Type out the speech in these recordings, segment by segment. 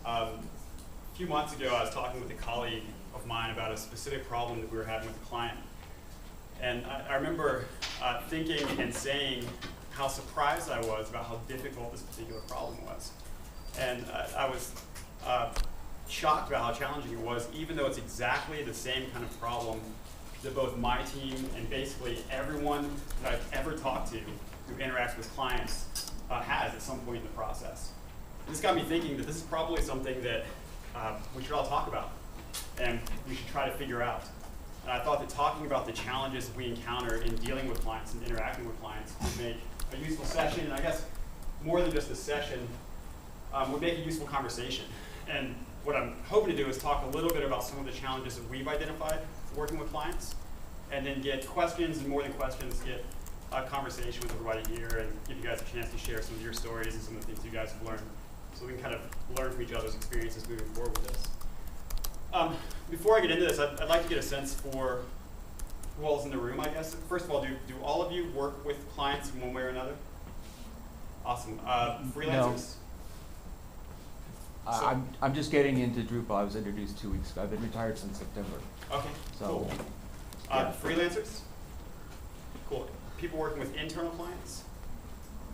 A few months ago, I was talking with a colleague of mine about a specific problem that we were having with a client. And I remember thinking and saying how surprised I was about how difficult this particular problem was. And I was shocked about how challenging it was, even though it's exactly the same kind of problem that both my team and basically everyone that I've ever talked to who interacts with clients has at some point in the process. This got me thinking that this is probably something that we should all talk about and we should try to figure out. And I thought that talking about the challenges we encounter in dealing with clients and interacting with clients would make a useful session, and I guess more than just a session, would make a useful conversation. And what I'm hoping to do is talk a little bit about some of the challenges that we've identified working with clients, and then get questions, and more than questions, get a conversation with everybody here and give you guys a chance to share some of your stories and some of the things you guys have learned, so we can kind of learn from each other's experiences moving forward with this. Before I get into this, I'd like to get a sense for who all is in the room, I guess. First of all, do all of you work with clients in one way or another? Awesome. Freelancers? No. I'm just getting into Drupal. I was introduced 2 weeks ago. I've been retired since September. Okay, So, cool. yeah. Freelancers? Cool. People working with internal clients?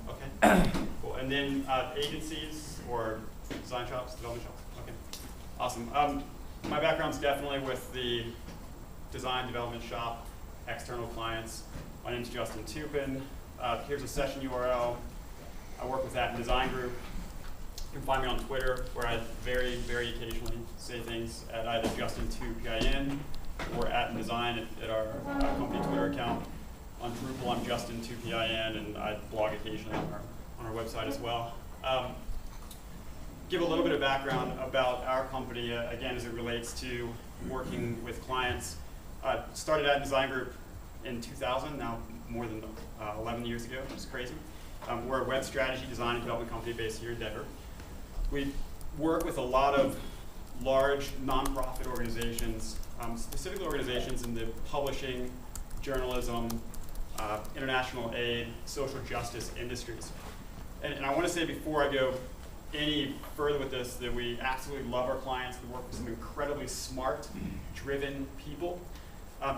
Okay, cool. And then agencies or design shops, development shops? Okay, awesome. My background's definitely with the design development shop, external clients. My name's Justin Tupin. Here's a session URL. I work with that in Design Group. You can find me on Twitter, where I very, very occasionally say things at either Justin2PIN or @design at our company Twitter account. On Drupal, I'm Justin2PIN, and I blog occasionally on our website as well. Give a little bit of background about our company, again, as it relates to working with clients. Started out in Design Group in 2000, now more than 11 years ago, which is crazy. We're a web strategy design and development company based here in Denver. We work with a lot of large nonprofit organizations, specifically organizations in the publishing, journalism, international aid, social justice industries. And I want to say before I go any further with this that we absolutely love our clients. We work with some incredibly smart, driven people.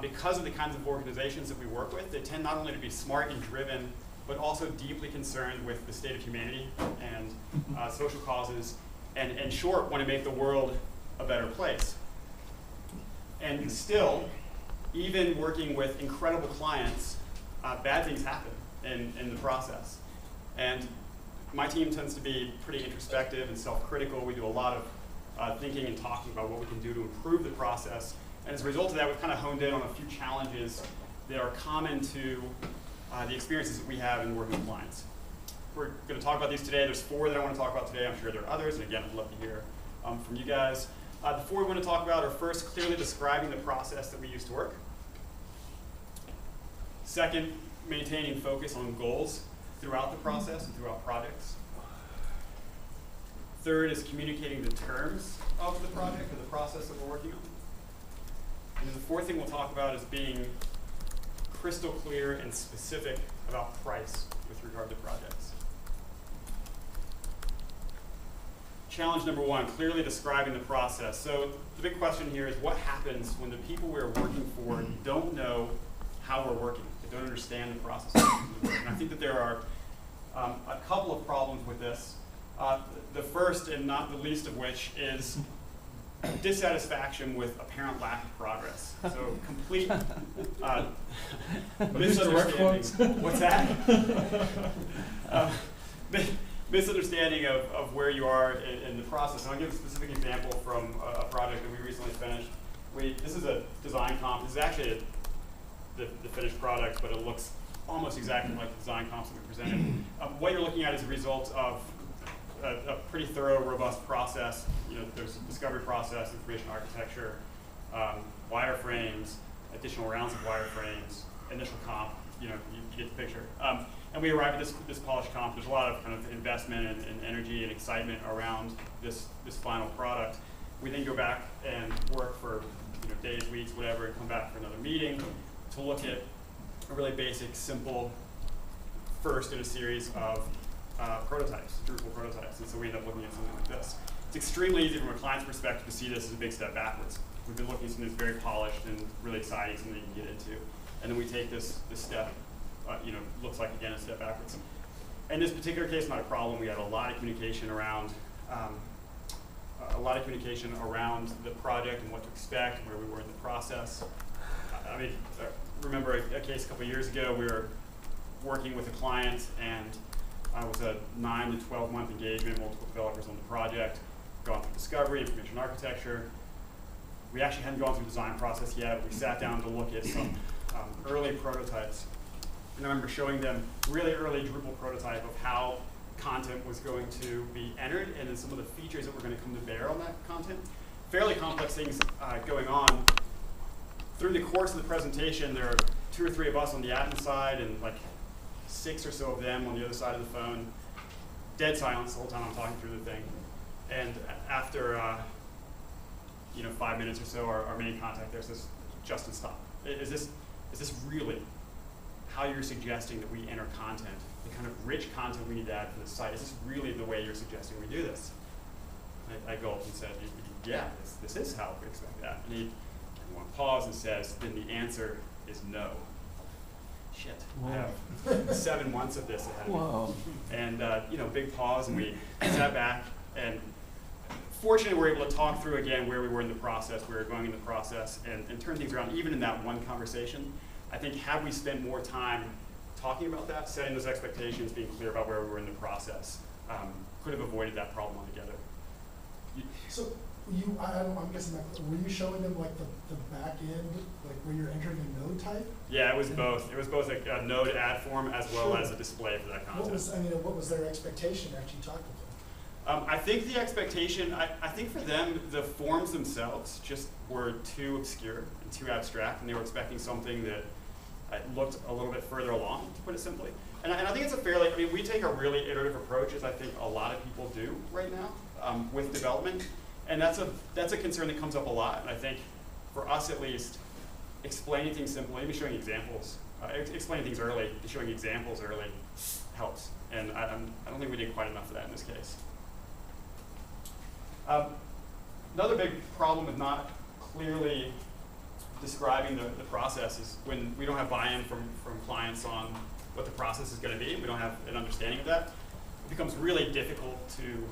Because of the kinds of organizations that we work with, they tend not only to be smart and driven, but also deeply concerned with the state of humanity and social causes, and in short, want to make the world a better place. And still, even working with incredible clients, bad things happen in the process. And my team tends to be pretty introspective and self-critical. We do a lot of thinking and talking about what we can do to improve the process. And as a result of that, we've kind of honed in on a few challenges that are common to the experiences that we have in working with clients. We're going to talk about these today. There's 4 that I want to talk about today. I'm sure there are others, and again, I'd love to hear from you guys. The 4 we want to talk about are first, clearly describing the process that we use to work. Second, maintaining focus on goals throughout the process and throughout projects. Third is communicating the terms of the project or the process that we're working on. And then the 4th thing we'll talk about is being crystal clear and specific about price with regard to projects. Challenge number 1, clearly describing the process. So the big question here is what happens when the people we're working for don't know how we're working? They don't understand the process. And I think that there are a couple of problems with this. The first, and not the least of which, is dissatisfaction with apparent lack of progress. So complete misunderstanding. What's that? Misunderstanding of where you are in the process. And I'll give a specific example from a project that we recently finished. This is a design comp. This is actually the finished product, but it looks almost exactly like the design comps that we presented. What you're looking at is a result of a pretty thorough, robust process. There's a discovery process, information architecture, wireframes, additional rounds of wireframes, initial comp. You get the picture. And we arrived at this polished comp. There's a lot of kind of investment and energy and excitement around this final product. We then go back and work for days, weeks, whatever, and come back for another meeting to look at a really basic, simple first in a series of prototypes, Drupal prototypes. And so we end up looking at something like this. it's extremely easy from a client's perspective to see this as a big step backwards. We've been looking at something that's very polished and really exciting, something you can get into. And then we take this step, looks like, again, a step backwards. In this particular case, not a problem. We had a lot of communication around the project and what to expect and where we were in the process. I mean, remember a case a couple years ago, we were working with a client, and it was a 9 to 12 month engagement, multiple developers on the project, gone through discovery, information architecture. We actually hadn't gone through the design process yet. We sat down to look at some early prototypes. And I remember showing them really early Drupal prototype of how content was going to be entered, and then some of the features that were going to come to bear on that content. Fairly complex things going on. Through the course of the presentation, there are 2 or 3 of us on the admin side, and like 6 or so of them on the other side of the phone. Dead silence the whole time I'm talking through the thing. And after 5 minutes or so, our main contact there says, "Justin, stop. Is this really how you're suggesting that we enter content, the kind of rich content we need to add for the site? Is this really the way you're suggesting we do this?" I go up and said, "Yeah, this is how we expect that." And everyone paused and says, "Then the answer is no." Shit, Whoa. I have 7 months of this ahead of me. Whoa. And big pause, and we sat back, and fortunately we were able to talk through again where we were in the process, where we were going in the process, and turn things around. Even in that one conversation, I think had we spent more time talking about that, setting those expectations, being clear about where we were in the process, could have avoided that problem altogether. So I'm guessing that, were you showing them like the back end, like where you're entering a node type? Yeah, it was both. It was both a node add form as well as a display for that content. What was their expectation after you talked with them? I think the expectation, I think for them, the forms themselves just were too obscure and too abstract, and they were expecting something that looked a little bit further along, to put it simply. And I think it's we take a really iterative approach, as I think a lot of people do right now with development. And that's a concern that comes up a lot. And I think for us at least, explaining things simply, maybe showing examples, explaining things early, showing examples early helps. And I don't think we did quite enough of that in this case. Another big problem with not clearly describing the process is when we don't have buy-in from clients on what the process is going to be, we don't have an understanding of that, it becomes really difficult to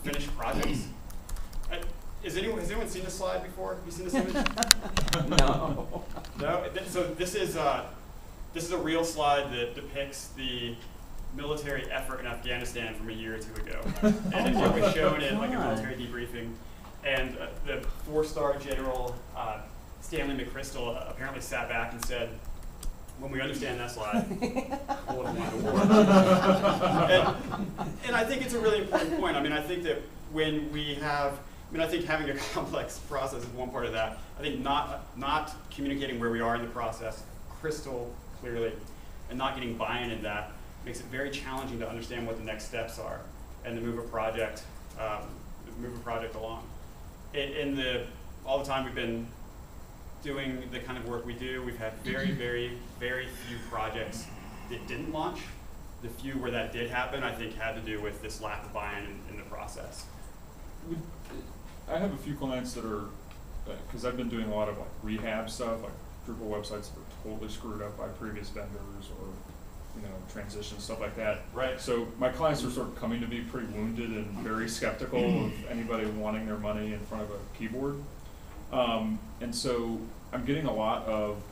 finish projects. Has anyone seen this slide before? Have you seen this image? No. No? So this is a real slide that depicts the military effort in Afghanistan from a year or 2 ago. And it was shown in like a military debriefing. And the 4-star general, Stanley McChrystal, apparently sat back and said, "When we understand that slide, we'll have won the war." And I think it's a really important point. I think that when we have, I think having a complex process is one part of that. I think not communicating where we are in the process crystal clearly and not getting buy-in in that makes it very challenging to understand what the next steps are and to move a project along. All the time we've been doing the kind of work we do, we've had very, very, very few projects that didn't launch. The few where that did happen, I think, had to do with this lack of buy-in in the process. I have a few clients that are, because I've been doing a lot of like rehab stuff, like Drupal websites that are totally screwed up by previous vendors or transitions, stuff like that. Right. So my clients are sort of coming to be pretty wounded and very skeptical of anybody wanting their money in front of a keyboard. And so I'm getting a lot of,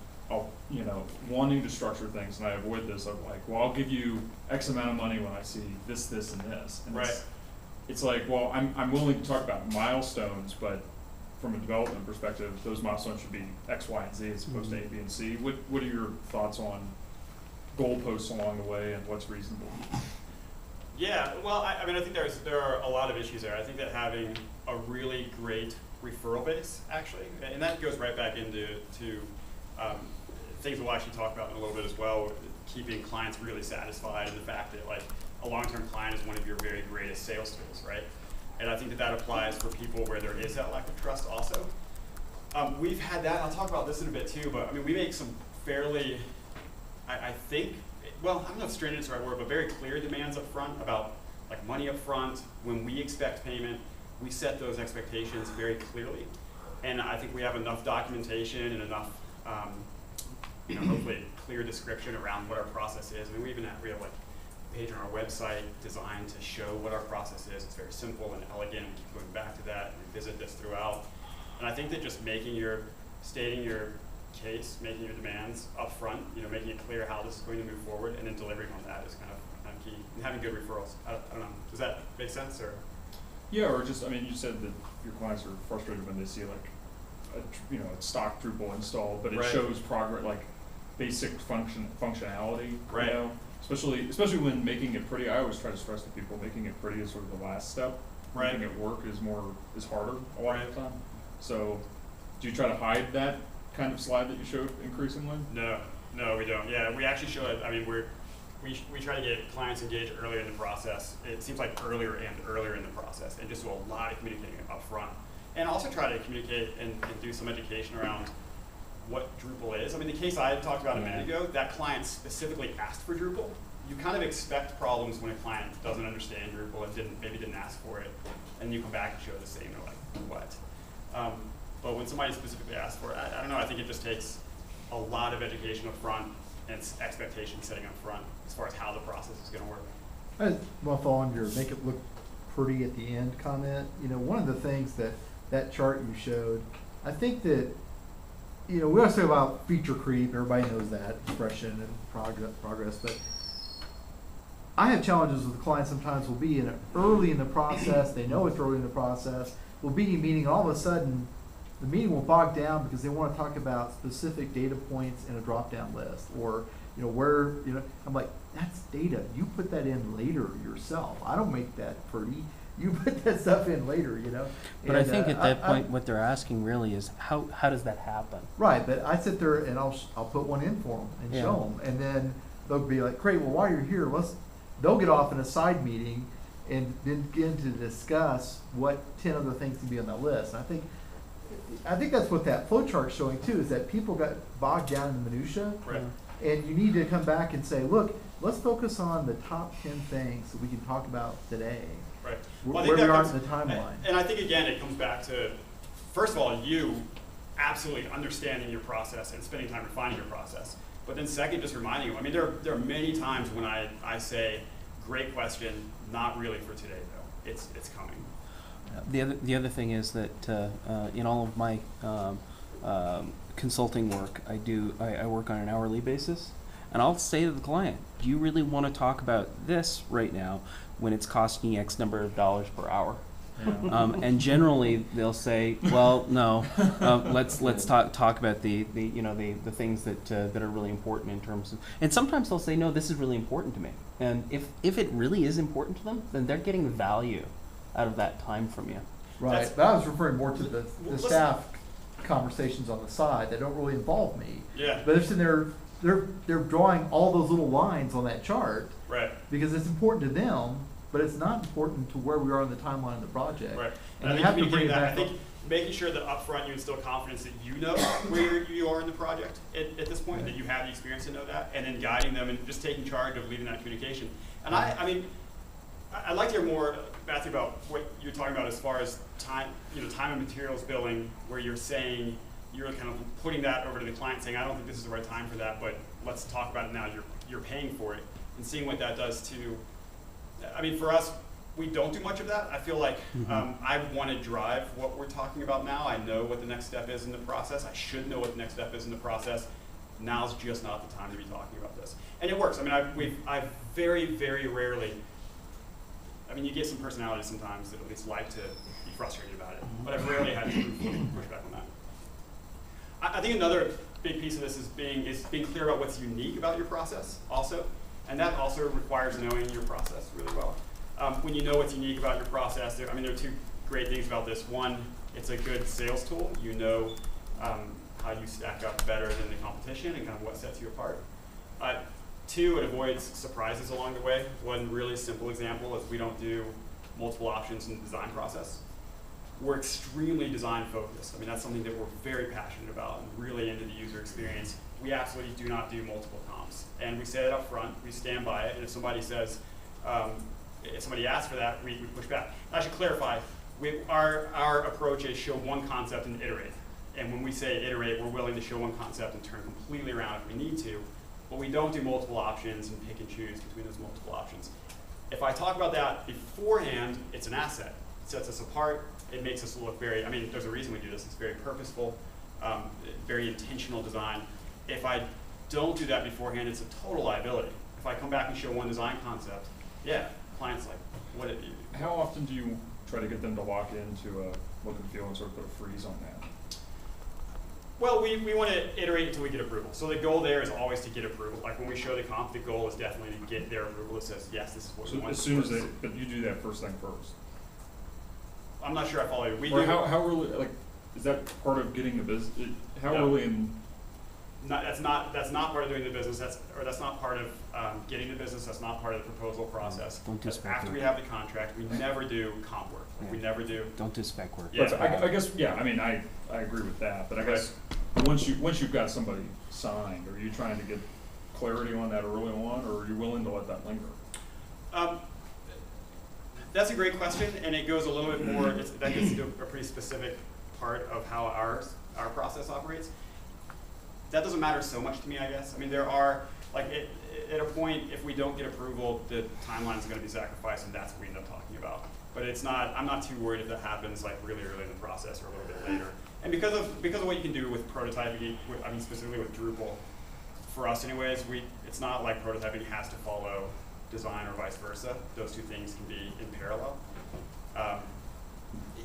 wanting to structure things, and I avoid this of like, well, I'll give you X amount of money when I see this, this, and this. And right. It's like, well, I'm willing to talk about milestones, but from a development perspective, those milestones should be X, Y, and Z as opposed to A, B, and C. What are your thoughts on goalposts along the way and what's reasonable? Yeah, well, I think there are a lot of issues there. I think that having a really great referral base, actually, and that goes right back into things we'll actually talk about in a little bit as well, keeping clients really satisfied and the fact that like a long-term client is one of your very greatest sales tools, right? And I think that applies for people where there is that lack of trust also. We've had that, I'll talk about this in a bit too, but we make some fairly, I think, well, I don't know if stringent is the right word, but very clear demands up front about like money up front, when we expect payment, we set those expectations very clearly. And I think we have enough documentation and enough, hopefully clear description around what our process is. I mean, we have like a page on our website designed to show what our process is. It's very simple and elegant. We keep going back to that and revisit this throughout. And I think that just stating your case, making your demands up front, making it clear how this is going to move forward, and then delivering on that is kind of key. And having good referrals. I don't know. Does that make sense? Or? Yeah, or just, you said that your clients are frustrated when they see like a stock Drupal install, but it shows progress, like basic functionality, right. Especially when making it pretty. I always try to stress to people, making it pretty is sort of the last step. Right. Making it work is harder a lot of the time. So, do you try to hide that kind of slide that you showed increasingly? No, we don't. Yeah, we actually show it. I mean, we try to get clients engaged earlier in the process. It seems like earlier and earlier in the process, and just do a lot of communicating up front. And also try to communicate and do some education around what Drupal is. I mean, the case I had talked about a minute ago, that client specifically asked for Drupal. You kind of expect problems when a client doesn't understand Drupal and maybe didn't ask for it, and you come back and show the same. They're like, what? But when somebody specifically asks for it, I don't know. I think it just takes a lot of education up front and expectation setting up front as far as how the process is going to work. I just want to follow on your make it look pretty at the end comment. One of the things that chart you showed, I think that, we always talk about feature creep. Everybody knows that expression and progress, but I have challenges with the clients sometimes will be early in the process. They know it's early in the process. We'll be in a meeting, all of a sudden, the meeting will bog down because they want to talk about specific data points in a drop-down list, or where I'm like, that's data. You put that in later yourself. I don't make that pretty. You put that stuff in later, But I think at that point, what they're asking really is how does that happen? Right, but I sit there and I'll put one in for them and show them, and then they'll be like, great. Well, while you're here, they'll get off in a side meeting and then begin to discuss what 10 other things can be on that list. And I think that's what that flow chart's showing too, is that people got bogged down in the minutia. Right. And you need to come back and say, look, let's focus on the top 10 things that we can talk about today. Right. Where we are in the timeline. And I think, again, it comes back to, first of all, you absolutely understanding your process and spending time refining your process. But then second, just reminding them. I mean, there are many times when I say, great question, not really for today, though. It's coming. The other thing is that in all of my consulting work, I work on an hourly basis, and I'll say to the client, do you really want to talk about this right now when it's costing X number of dollars per hour? Yeah. And generally they'll say, well, no, let's talk about the things that are really important in terms of, and sometimes they'll say, no, this is really important to me. And if it really is important to them, then they're getting value out of that time from you. Right, but I was referring more to the staff conversations on the side that don't really involve me. Yeah. But they're sitting there, they're drawing all those little lines on that chart. Right. Because it's important to them, but it's not important to where we are in the timeline of the project. Right. And I you think have to bring it that. back I think making sure that up front you instill confidence that you know where you are in the project at this point, that you have the experience to know that, and then guiding them and just taking charge of leading that communication. And I'd like to hear more, Matthew, about what you're talking about as far as time and materials billing, where you're saying, you're kind of putting that over to the client saying, I don't think this is the right time for that, but let's talk about it now. You're paying for it, and seeing what that does to, for us, we don't do much of that. I feel like I want to drive what we're talking about now. I know what the next step is in the process. I should know what the next step is in the process. Now's just not the time to be talking about this. And it works. I've very, very rarely, you get some personalities sometimes that at least like to be frustrated about it, but I've rarely had to push back on that. I think another big piece of this is being clear about what's unique about your process also, and that also requires knowing your process really well. When you know what's unique about your process, there are two great things about this. One, it's a good sales tool. You know how you stack up better than the competition and kind of what sets you apart. Two, it avoids surprises along the way. One really simple example is we don't do multiple options in the design process. We're extremely design focused. That's something that we're very passionate about and really into the user experience. We absolutely do not do multiple comps. And we say it up front, we stand by it, and if somebody says, if somebody asks for that, we push back. I should clarify, Our approach is show one concept and iterate. And when we say iterate, we're willing to show one concept and turn completely around if we need to. But we don't do multiple options and pick and choose between those multiple options. If I talk about that beforehand, it's an asset. It sets us apart. It makes us look very, I mean, there's a reason we do this. It's very purposeful, very intentional design. If I don't do that beforehand, it's a total liability. If I come back and show one design concept, yeah, client's like, what did you? How often do you try to get them to lock into a look and feel and sort of put a freeze on that? Well, we want to iterate until we get approval. So the goal there is always to get approval. Like when we show the comp, the goal is definitely to get their approval that says, yes, this is what we want. As soon as they, but you do that first thing first. I'm not sure I follow you. Or how early, like, is that part of getting the business? How early in? That's not part of doing the business. That's not part of getting the business. That's not part of the proposal process. Don't do spec After work. we have the contract, we never do comp work. Like, we never do. Don't do spec work. Yeah. But I guess, yeah, I mean, I agree with that, but I guess once you've got somebody signed, are you trying to get clarity on that early on, or are you willing to let that linger? That's a great question, and it goes a little bit more, that gets into a pretty specific part of how our process operates. That doesn't matter so much to me, I guess. I mean, there are, like, at a point, if we don't get approval, the timeline is going to be sacrificed, and that's what we end up talking about. But it's not, I'm not too worried if that happens, like, really early in the process or a little bit later. And because of what you can do with prototyping, I mean, specifically with Drupal, for us anyways, it's not like prototyping has to follow design or vice versa. Those two things can be in parallel.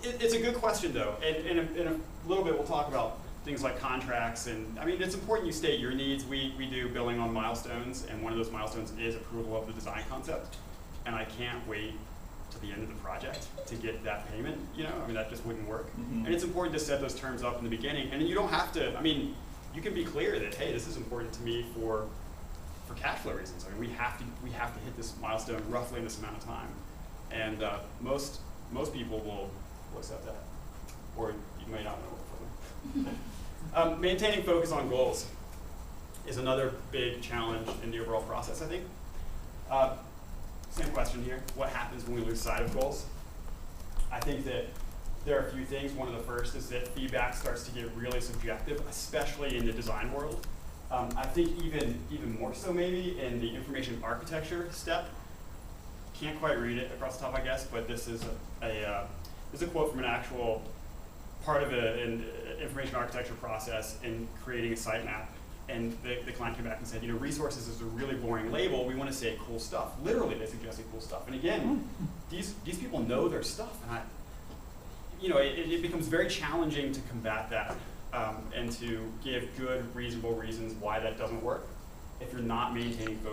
It's a good question, though. And in a little bit, we'll talk about things like contracts. And I mean, it's important you state your needs. We do billing on milestones, and one of those milestones is approval of the design concept. And I can't wait to the end of the project to get that payment. You know, I mean, that just wouldn't work. Mm-hmm. And it's important to set those terms up in the beginning. And then you don't have to, I mean, you can be clear that, hey, this is important to me for cash flow reasons. I mean, we have to hit this milestone roughly in this amount of time. And most people will accept that, or you may not know. Maintaining focus on goals is another big challenge in the overall process, I think. Same question here. What happens when we lose sight of goals? I think that there are a few things. One of the first is that feedback starts to get really subjective, especially in the design world. I think even more so maybe in the information architecture step. Can't quite read it across the top, I guess, but this is a quote from an actual part of an information architecture process in creating a sitemap. And the client came back and said, you know, resources is a really boring label. We want to say cool stuff. Literally, they suggested cool stuff. And again, these people know their stuff, and it becomes very challenging to combat that and to give good, reasonable reasons why that doesn't work if you're not maintaining focus.